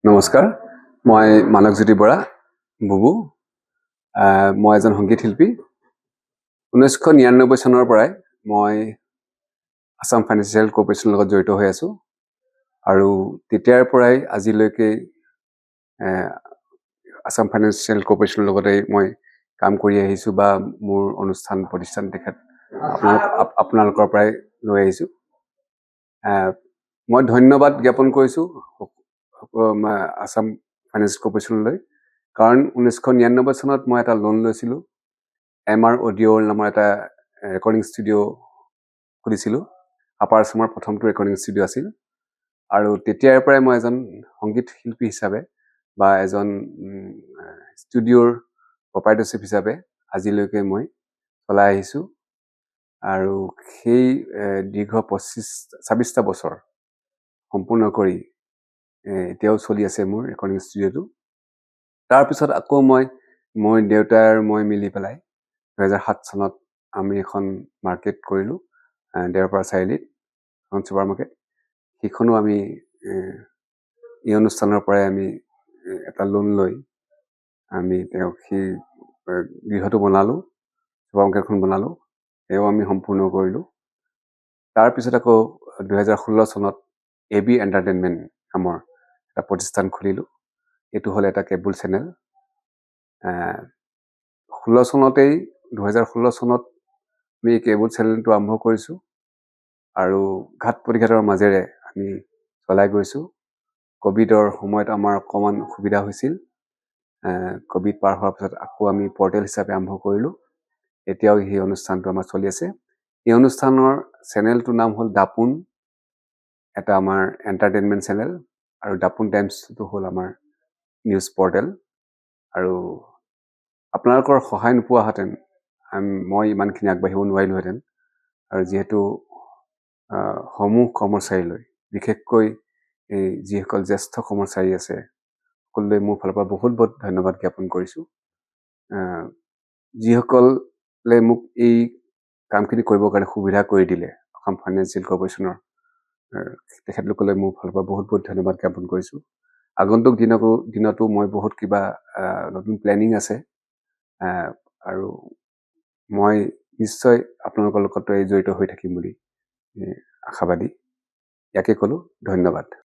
নমস্কাৰ, মই মানৱজ্যোতি বৰা বুবু। মই এজন সংগীত শিল্পী। 1999 চনৰ পৰাই মই আসাম ফাইনেন্সিয়েল কৰ্পৰেশ্যনৰ লগত জড়িত হৈ আছোঁ আৰু তেতিয়াৰ পৰাই আজিলৈকে আসাম ফাইনেন্সিয়েল কৰ্পৰেশ্যনৰ লগতে মই কাম কৰি আহিছোঁ বা মোৰ অনুষ্ঠান প্ৰতিষ্ঠান তেখেত আপোনালোকৰ পৰাই লৈ আহিছোঁ। মই ধন্যবাদ জ্ঞাপন কৰিছোঁ আসাম ফাইনেন্স কৰ্পৰেশ্যনলৈ, কাৰণ 1999 চনত মই এটা লোন লৈছিলোঁ। MR অডিঅ'ৰ নামৰ এটা ৰেকৰ্ডিং ষ্টুডিঅ' খুলিছিলোঁ। আপাৰ আসামৰ প্ৰথমটো ৰেকৰ্ডিং ষ্টুডিঅ' আছিল আৰু তেতিয়াৰ পৰাই মই এজন সংগীত শিল্পী হিচাপে বা এজন ষ্টুডিঅ'ৰ প্ৰপাইটৰশ্বিপ হিচাপে আজিলৈকে মই চলাই আহিছোঁ আৰু সেই দীৰ্ঘ 26টা বছৰ সম্পূৰ্ণ কৰি এতিয়াও চলি আছে মোৰ ৰেকৰ্ডিং ষ্টুডিঅ'টো। তাৰপিছত আকৌ মই দেউতা আৰু মই মিলি পেলাই 2007 চনত আমি এখন মাৰ্কেট কৰিলোঁ, দেওপাৰা চাৰিআলিত এখন ছুপাৰ মাৰ্কেট। সেইখনো আমি এই অনুষ্ঠানৰ পৰাই আমি এটা লোন লৈ আমি তেওঁক সেই গৃহটো বনালোঁ, ছুপাৰ মাৰ্কেটখন বনালোঁ, সেয়াও আমি সম্পূৰ্ণ কৰিলোঁ। তাৰপিছত আকৌ 2016 চনত AB এণ্টাৰটেইনমেণ্ট নামৰ এটা প্ৰতিষ্ঠান খুলিলোঁ। এইটো হ'ল এটা কেবুল চেনেল। 2016 চনত আমি এই কেবুল চেনেলটো আৰম্ভ কৰিছোঁ আৰু ঘাট প্ৰতিঘাতৰ মাজেৰে আমি চলাই গৈছোঁ। ক'ভিডৰ সময়ত আমাৰ অকণমান অসুবিধা হৈছিল। ক'ভিড পাৰ হোৱাৰ পিছত আকৌ আমি পৰ্টেল হিচাপে আৰম্ভ কৰিলোঁ। এতিয়াও সেই অনুষ্ঠানটো আমাৰ চলি আছে। এই অনুষ্ঠানৰ চেনেলটোৰ নাম হ'ল দাপোন, এটা আমাৰ এণ্টাৰটেইনমেণ্ট চেনেল, আৰু দাপোন টাইমছটো হ'ল আমাৰ নিউজ পৰ্টেল। আৰু আপোনালোকৰ সহায় নোপোৱাহেঁতেন মই ইমানখিনি আগবাঢ়িব নোৱাৰিলোহেঁতেন। আৰু যিহেতু সমূহ কৰ্মচাৰীলৈ, বিশেষকৈ এই যিসকল জ্যেষ্ঠ কৰ্মচাৰী আছে, সকলোলৈ মোৰ ফালৰ পৰা বহুত বহুত ধন্যবাদ জ্ঞাপন কৰিছোঁ। যিসকলে মোক এই কামখিনি কৰিবৰ কাৰণে সুবিধা কৰি দিলে, অসম ফাইনেন্সিয়েল কৰ্পৰেশ্যনৰ তেখেতলোকলৈ মোৰ ফালৰ পৰা বহুত বহুত ধন্যবাদ জ্ঞাপন কৰিছোঁ। আগন্তুক দিনতো মই বহুত কিবা নতুন প্লেনিং আছে আৰু মই নিশ্চয় আপোনালোকৰ লগত জড়িত হৈ থাকিম বুলি আশাবাদী। ইয়াকে ক'লোঁ, ধন্যবাদ।